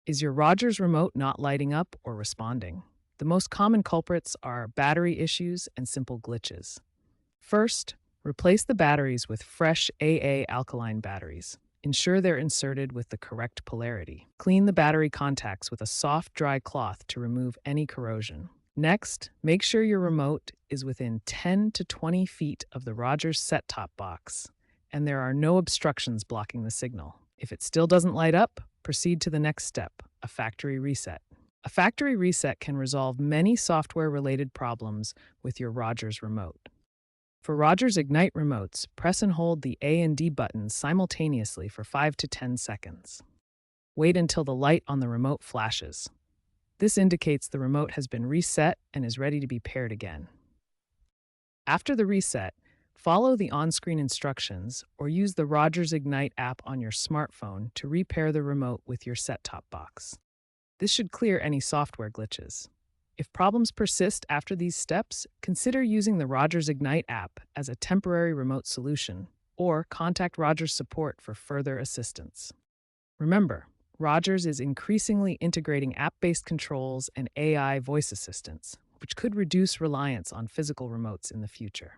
Is your Rogers remote not lighting up or responding? The most common culprits are battery issues and simple glitches. First, replace the batteries with fresh AA alkaline batteries. Ensure they're inserted with the correct polarity. Clean the battery contacts with a soft, dry cloth to remove any corrosion. Next, make sure your remote is within 10 to 20 feet of the Rogers set-top box and there are no obstructions blocking the signal. If it still doesn't light up, proceed to the next step, a factory reset. A factory reset can resolve many software-related problems with your Rogers remote. For Rogers Ignite remotes, press and hold the A and D buttons simultaneously for 5 to 10 seconds. Wait until the light on the remote flashes. This indicates the remote has been reset and is ready to be paired again. After the reset, follow the on-screen instructions or use the Rogers Ignite app on your smartphone to repair the remote with your set-top box. This should clear any software glitches. If problems persist after these steps, consider using the Rogers Ignite app as a temporary remote solution, or contact Rogers support for further assistance. Remember, Rogers is increasingly integrating app-based controls and AI voice assistants, which could reduce reliance on physical remotes in the future.